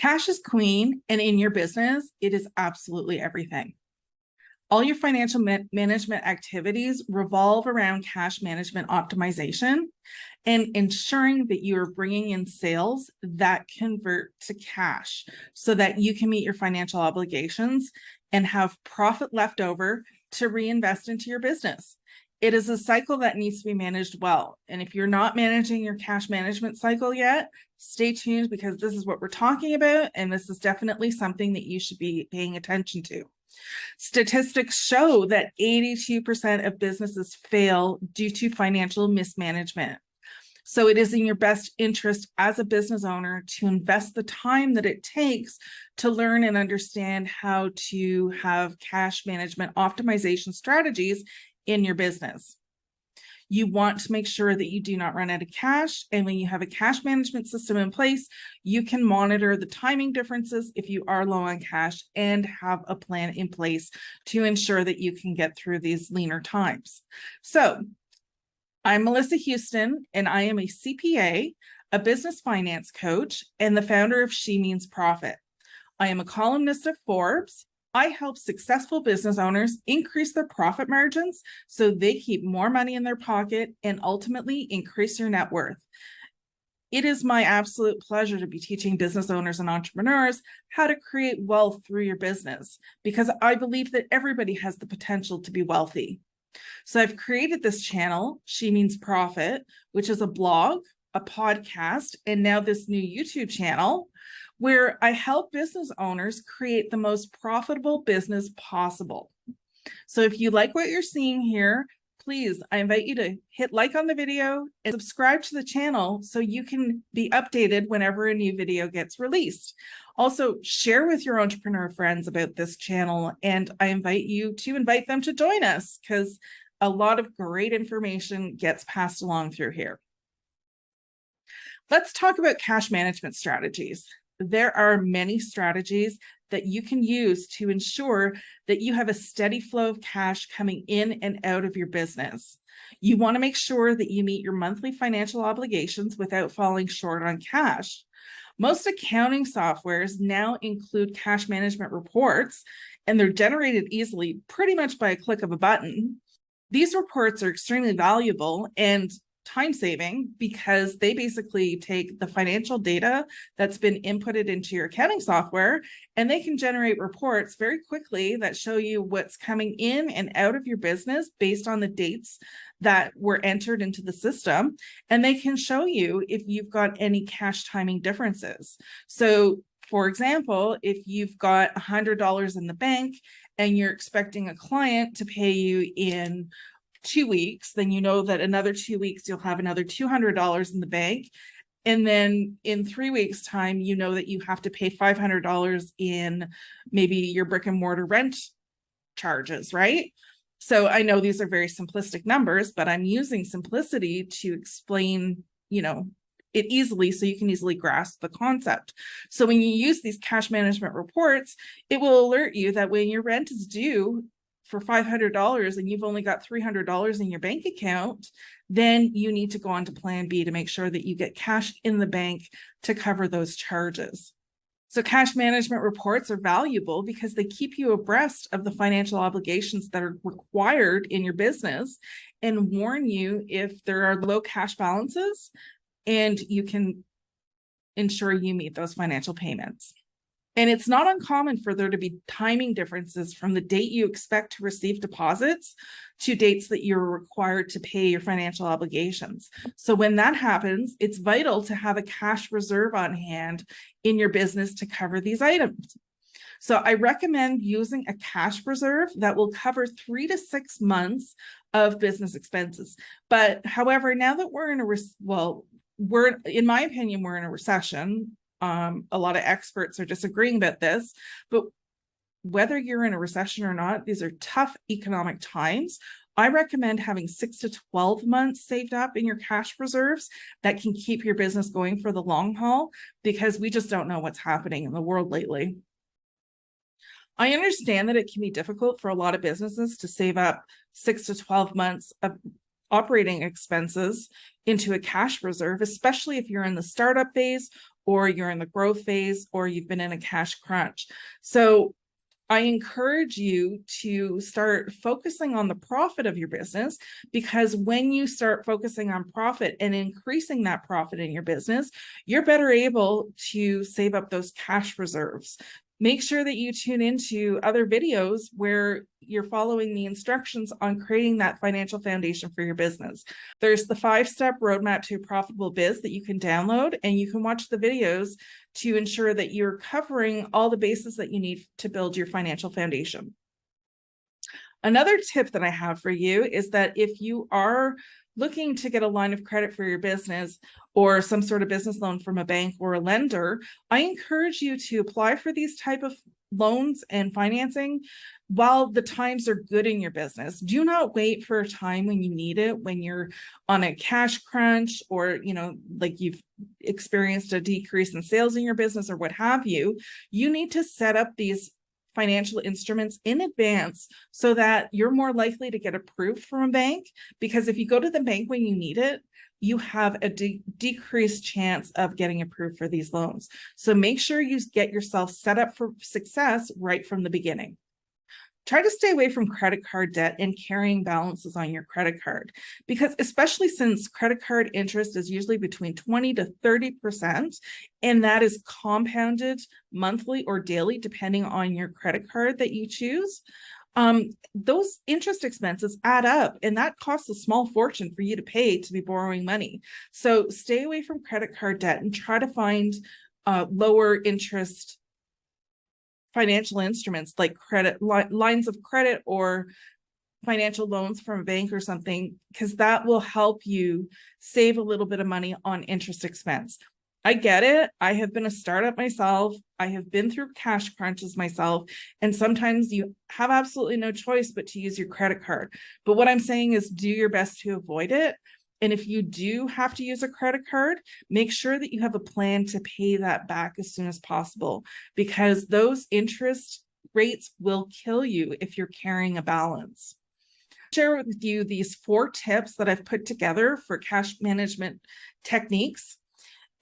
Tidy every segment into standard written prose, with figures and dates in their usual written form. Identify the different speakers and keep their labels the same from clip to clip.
Speaker 1: Cash is queen, and in your business, it is absolutely everything. All your financial management activities revolve around cash management optimization and ensuring that you are bringing in sales that convert to cash so that you can meet your financial obligations and have profit left over to reinvest into your business. It is a cycle that needs to be managed well. And if you're not managing your cash management cycle yet, stay tuned, because this is what we're talking about. And this is definitely something that you should be paying attention to. Statistics show that 82% of businesses fail due to financial mismanagement. So it is in your best interest as a business owner to invest the time that it takes to learn and understand how to have cash management optimization strategies in your business. You want to make sure that you do not run out of cash. And when you have a cash management system in place, you can monitor the timing differences if you are low on cash and have a plan in place to ensure that you can get through these leaner times. So I'm Melissa Houston, and I am a CPA, a business finance coach, and the founder of She Means Profit. I am a columnist at Forbes. I help successful business owners increase their profit margins so they keep more money in their pocket and ultimately increase their net worth. It is my absolute pleasure to be teaching business owners and entrepreneurs how to create wealth through your business, because I believe that everybody has the potential to be wealthy. So I've created this channel, She Means Profit, which is a blog, a podcast, and now this new YouTube channel, where I help business owners create the most profitable business possible. So if you like what you're seeing here, please, I invite you to hit like on the video and subscribe to the channel so you can be updated whenever a new video gets released. Also, share with your entrepreneur friends about this channel, and I invite you to invite them to join us, because a lot of great information gets passed along through here. Let's talk about cash management strategies. There are many strategies that you can use to ensure that you have a steady flow of cash coming in and out of your business. You want to make sure that you meet your monthly financial obligations without falling short on cash. Most accounting softwares now include cash management reports, and they're generated easily, pretty much by a click of a button. These reports are extremely valuable and time-saving because they basically take the financial data that's been inputted into your accounting software, and they can generate reports very quickly that show you what's coming in and out of your business based on the dates that were entered into the system. And they can show you if you've got any cash timing differences. So for example, if you've got $100 in the bank and you're expecting a client to pay you in 2 weeks, then you know that another 2 weeks you'll have another $200 in the bank. And then in 3 weeks time, you know that you have to pay $500 in maybe your brick and mortar rent charges, right? So I know these are very simplistic numbers, but I'm using simplicity to explain, it easily so you can easily grasp the concept. So when you use these cash management reports, it will alert you that when your rent is due for $500 and you've only got $300 in your bank account, then you need to go on to plan B to make sure that you get cash in the bank to cover those charges. So cash management reports are valuable because they keep you abreast of the financial obligations that are required in your business and warn you if there are low cash balances, and you can ensure you meet those financial payments. And it's not uncommon for there to be timing differences from the date you expect to receive deposits to dates that you're required to pay your financial obligations. So when that happens, it's vital to have a cash reserve on hand in your business to cover these items. So I recommend using a cash reserve that will cover 3 to 6 months of business expenses. But however, now that we're in in my opinion, we're in a recession. A lot of experts are disagreeing about this, but whether you're in a recession or not, these are tough economic times. I recommend having 6 to 12 months saved up in your cash reserves that can keep your business going for the long haul, because we just don't know what's happening in the world lately. I understand that it can be difficult for a lot of businesses to save up 6 to 12 months of operating expenses into a cash reserve, especially if you're in the startup phase or you're in the growth phase, or you've been in a cash crunch. So I encourage you to start focusing on the profit of your business, because when you start focusing on profit and increasing that profit in your business, you're better able to save up those cash reserves. Make sure that you tune into other videos where you're following the instructions on creating that financial foundation for your business. There's the 5-step roadmap to a profitable biz that you can download, and you can watch the videos to ensure that you're covering all the bases that you need to build your financial foundation. Another tip that I have for you is that if you are looking to get a line of credit for your business or some sort of business loan from a bank or a lender, I encourage you to apply for these type of loans and financing while the times are good in your business. Do not wait for a time when you need it, when you're on a cash crunch, or, like you've experienced a decrease in sales in your business or what have you. You need to set up these financial instruments in advance so that you're more likely to get approved from a bank, because if you go to the bank when you need it, you have a decreased chance of getting approved for these loans. So make sure you get yourself set up for success right from the beginning. Try to stay away from credit card debt and carrying balances on your credit card, because especially since credit card interest is usually between 20 to 30%, and that is compounded monthly or daily, depending on your credit card that you choose. Those interest expenses add up, and that costs a small fortune for you to pay to be borrowing money. So stay away from credit card debt and try to find lower interest financial instruments like credit lines of credit or financial loans from a bank or something, because that will help you save a little bit of money on interest expense. I get it. I have been a startup myself. I have been through cash crunches myself. And sometimes you have absolutely no choice but to use your credit card. But what I'm saying is do your best to avoid it. And if you do have to use a credit card, make sure that you have a plan to pay that back as soon as possible, because those interest rates will kill you if you're carrying a balance. I'll share with you these 4 tips that I've put together for cash management techniques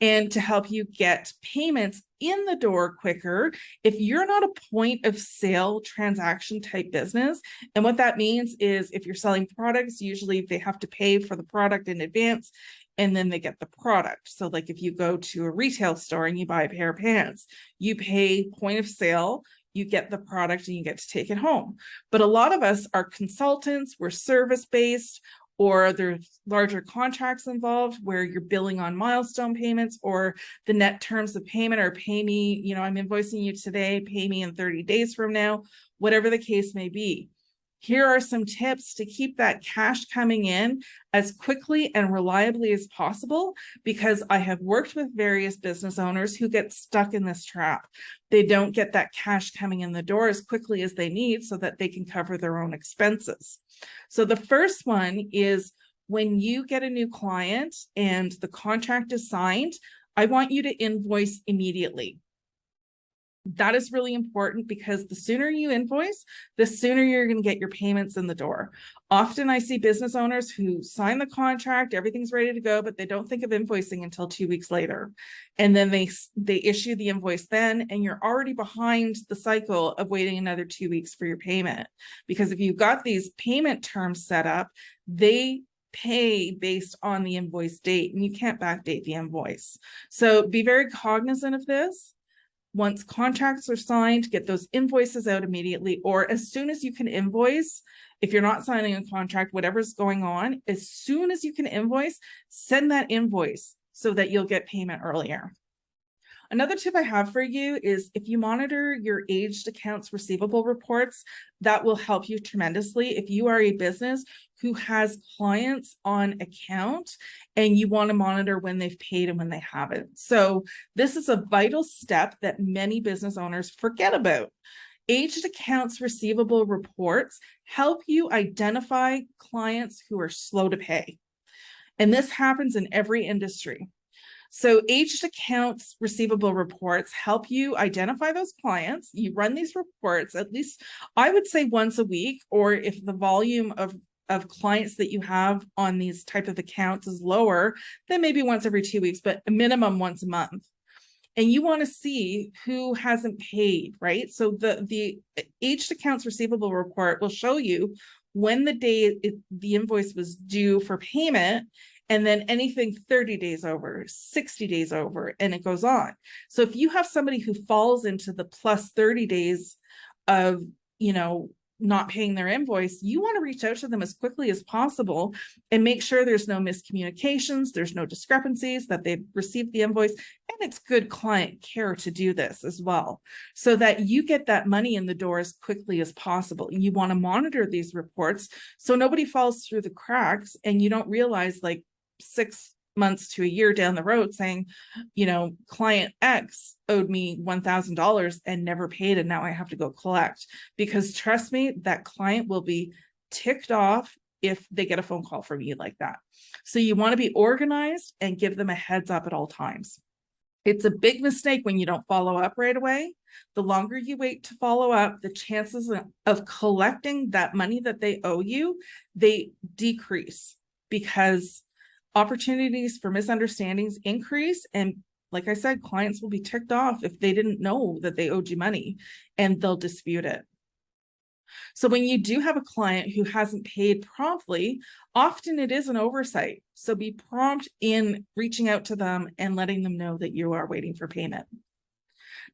Speaker 1: and to help you get payments in the door quicker if you're not a point of sale transaction type business. And what that means is if you're selling products, usually they have to pay for the product in advance and then they get the product. So like if you go to a retail store and you buy a pair of pants, you pay point of sale, you get the product and you get to take it home. But a lot of us are consultants, we're service-based, or there's larger contracts involved where you're billing on milestone payments, or the net terms of payment are pay me, I'm invoicing you today, pay me in 30 days from now, whatever the case may be. Here are some tips to keep that cash coming in as quickly and reliably as possible, because I have worked with various business owners who get stuck in this trap. They don't get that cash coming in the door as quickly as they need so that they can cover their own expenses. So the first one is when you get a new client and the contract is signed, I want you to invoice immediately. That is really important, because the sooner you invoice, the sooner you're going to get your payments in the door. Often I see business owners who sign the contract, everything's ready to go, but they don't think of invoicing until 2 weeks later. And then they issue the invoice then, and you're already behind the cycle of waiting another 2 weeks for your payment. Because if you've got these payment terms set up, they pay based on the invoice date, and you can't backdate the invoice. So be very cognizant of this. Once contracts are signed, get those invoices out immediately, or as soon as you can invoice. If you're not signing a contract, whatever's going on, as soon as you can invoice, send that invoice so that you'll get payment earlier. Another tip I have for you is if you monitor your aged accounts receivable reports, that will help you tremendously. If you are a business who has clients on account and you want to monitor when they've paid and when they haven't. So this is a vital step that many business owners forget about. Aged accounts receivable reports help you identify clients who are slow to pay. And this happens in every industry. So aged accounts receivable reports help you identify those clients. You run these reports at least, I would say, once a week, or if the volume of clients that you have on these type of accounts is lower, then maybe once every 2 weeks, but a minimum once a month. and you want to see who hasn't paid, right? So the aged accounts receivable report will show you when the invoice was due for payment, and then anything 30 days over, 60 days over, and it goes on. So if you have somebody who falls into the plus 30 days of, not paying their invoice, you want to reach out to them as quickly as possible and make sure there's no miscommunications, there's no discrepancies, that they've received the invoice, and it's good client care to do this as well, so that you get that money in the door as quickly as possible. You want to monitor these reports so nobody falls through the cracks and you don't realize like 6 months to a year down the road saying, client X owed me $1,000 and never paid, and now I have to go collect. Because trust me, that client will be ticked off if they get a phone call from you like that. So you want to be organized and give them a heads up at all times. It's a big mistake when you don't follow up right away. The longer you wait to follow up, the chances of collecting that money that they owe you, they decrease, because opportunities for misunderstandings increase. And like I said, clients will be ticked off if they didn't know that they owed you money, and they'll dispute it. So when you do have a client who hasn't paid promptly, often it is an oversight. So be prompt in reaching out to them and letting them know that you are waiting for payment.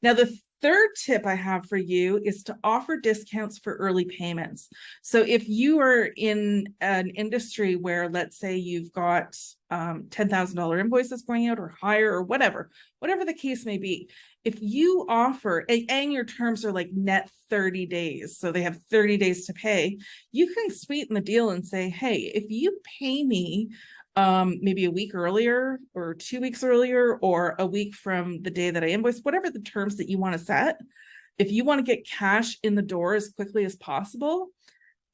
Speaker 1: Now, the third tip I have for you is to offer discounts for early payments. So if you are in an industry where, let's say, you've got $10,000 invoices going out or higher or whatever the case may be, if you offer, and your terms are like net 30 days, so they have 30 days to pay, you can sweeten the deal and say, hey, if you pay me maybe a week earlier or 2 weeks earlier or a week from the day that I invoice, whatever the terms that you want to set, if you want to get cash in the door as quickly as possible,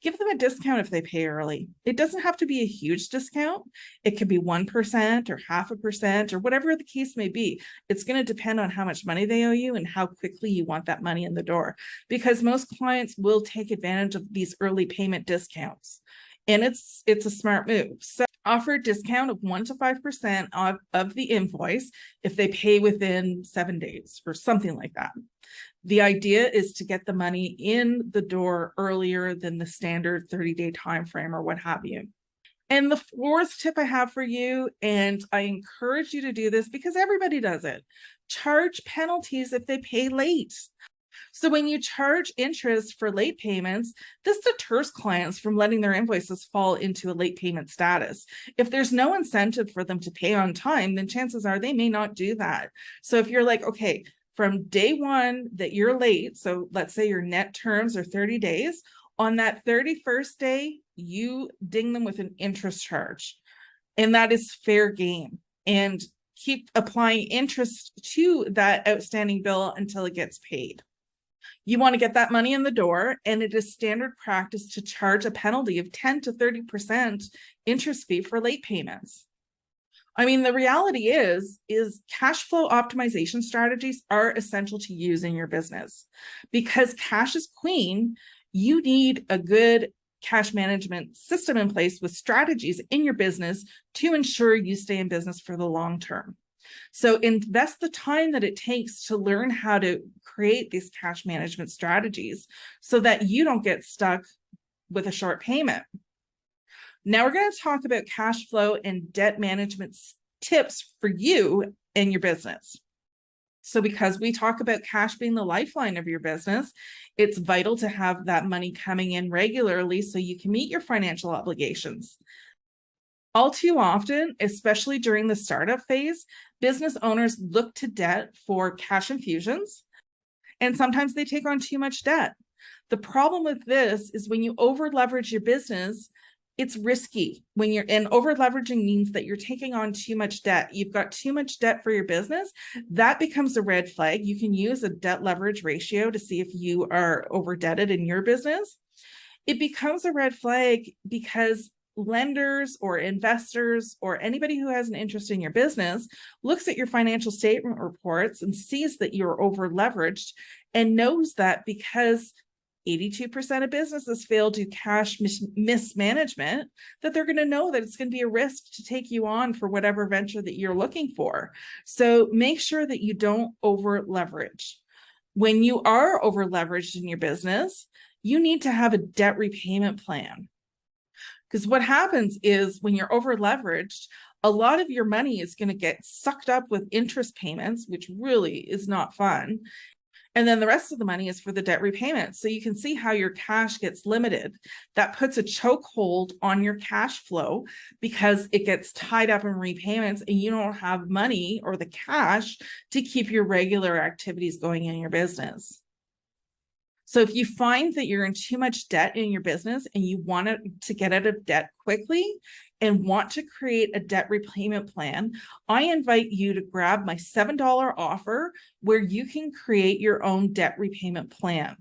Speaker 1: give them a discount if they pay early. It doesn't have to be a huge discount. It could be 1% or 0.5% or whatever the case may be. It's going to depend on how much money they owe you and how quickly you want that money in the door, because most clients will take advantage of these early payment discounts. And it's a smart move. So offer a discount of 1 to 5% of the invoice if they pay within 7 days or something like that. The idea is to get the money in the door earlier than the standard 30-day time frame or what have you. And the fourth tip I have for you, and I encourage you to do this because everybody does it, charge penalties if they pay late. So when you charge interest for late payments, this deters clients from letting their invoices fall into a late payment status. If there's no incentive for them to pay on time, then chances are they may not do that. So if you're like, okay, from day one that you're late, so let's say your net terms are 30 days, on that 31st day, you ding them with an interest charge. And that is fair game. And keep applying interest to that outstanding bill until it gets paid. You want to get that money in the door, and it is standard practice to charge a penalty of 10 to 30% interest fee for late payments. I mean, the reality is cash flow optimization strategies are essential to use in your business. Because cash is queen, you need a good cash management system in place with strategies in your business to ensure you stay in business for the long term. So invest the time that it takes to learn how to create these cash management strategies so that you don't get stuck with a short payment. Now we're going to talk about cash flow and debt management tips for you and your business. So because we talk about cash being the lifeline of your business, it's vital to have that money coming in regularly so you can meet your financial obligations. All too often, especially during the startup phase, business owners look to debt for cash infusions, and sometimes they take on too much debt. The problem with this is when you over leverage your business, it's risky. And over leveraging means that you're taking on too much debt. You've got too much debt for your business. That becomes a red flag. You can use a debt leverage ratio to see if you are over debted in your business. It becomes a red flag because lenders or investors or anybody who has an interest in your business looks at your financial statement reports and sees that you're over leveraged and knows that because 82% of businesses fail due to cash mismanagement, that they're going to know that it's going to be a risk to take you on for whatever venture that you're looking for. So make sure that you don't over leverage. When you are over leveraged in your business, you need to have a debt repayment plan. Because what happens is when you're over leveraged, a lot of your money is going to get sucked up with interest payments, which really is not fun. And then the rest of the money is for the debt repayment. So you can see how your cash gets limited. That puts a chokehold on your cash flow because it gets tied up in repayments and you don't have money or the cash to keep your regular activities going in your business. So if you find that you're in too much debt in your business and you want to get out of debt quickly and want to create a debt repayment plan, I invite you to grab my $7 offer where you can create your own debt repayment plan.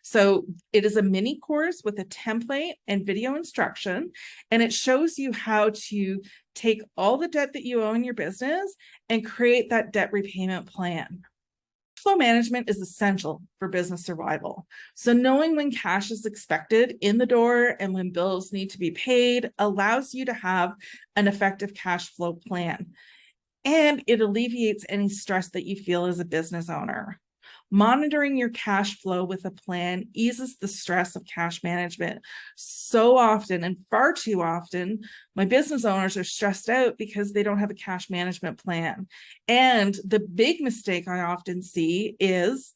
Speaker 1: So it is a mini course with a template and video instruction, and it shows you how to take all the debt that you owe in your business and create that debt repayment plan. Flow management is essential for business survival. So knowing when cash is expected in the door and when bills need to be paid allows you to have an effective cash flow plan. And it alleviates any stress that you feel as a business owner. Monitoring your cash flow with a plan eases the stress of cash management. So often, and far too often, my business owners are stressed out because they don't have a cash management plan. And the big mistake I often see is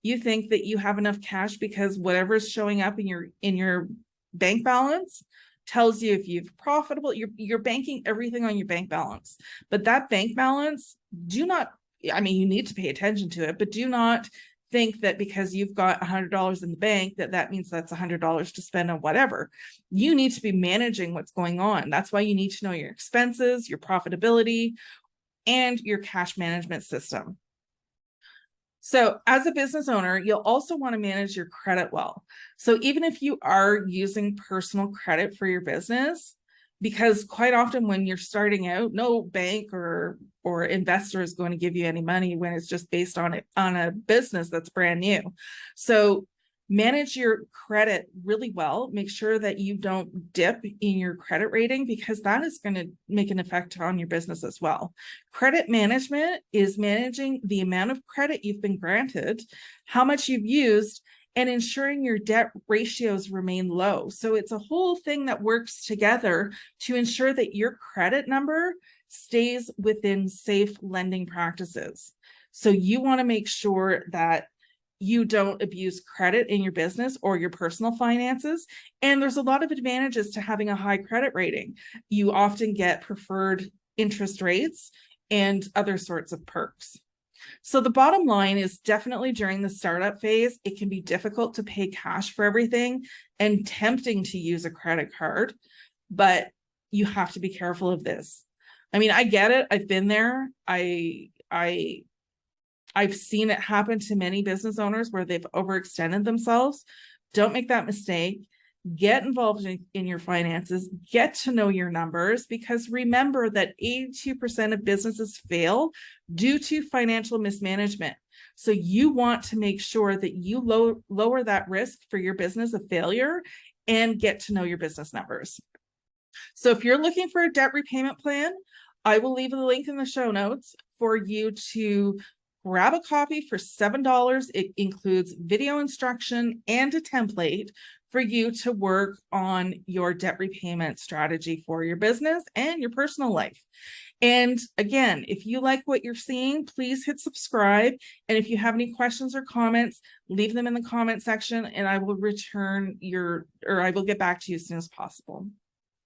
Speaker 1: you think that you have enough cash because whatever is showing up in your bank balance tells you if you've profitable, you're banking everything on your bank balance. But that bank balance, you need to pay attention to it, but do not think that because you've got $100 in the bank, that means that's $100 to spend on whatever. You need to be managing what's going on. That's why you need to know your expenses, your profitability, and your cash management system. So as a business owner, you'll also want to manage your credit well. So even if you are using personal credit for your business, because quite often when you're starting out, no bank or investor is going to give you any money when it's just based on a business that's brand new. So manage your credit really well. Make sure that you don't dip in your credit rating because that is going to make an effect on your business as well. Credit management is managing the amount of credit you've been granted, how much you've used, and ensuring your debt ratios remain low. So it's a whole thing that works together to ensure that your credit number stays within safe lending practices. So you want to make sure that you don't abuse credit in your business or your personal finances. And there's a lot of advantages to having a high credit rating. You often get preferred interest rates and other sorts of perks. So the bottom line is definitely during the startup phase, it can be difficult to pay cash for everything and tempting to use a credit card, but you have to be careful of this. I mean, I get it. I've been there. I've seen it happen to many business owners where they've overextended themselves. Don't make that mistake. Get involved in your finances, get to know your numbers, because remember that 82% of businesses fail due to financial mismanagement. So you want to make sure that you lower that risk for your business of failure and get to know your business numbers. So if you're looking for a debt repayment plan, I will leave the link in the show notes for you to grab a copy for $7. It includes video instruction and a template for you to work on your debt repayment strategy for your business and your personal life. And again, if you like what you're seeing, please hit subscribe. And if you have any questions or comments, leave them in the comment section and I will get back to you as soon as possible.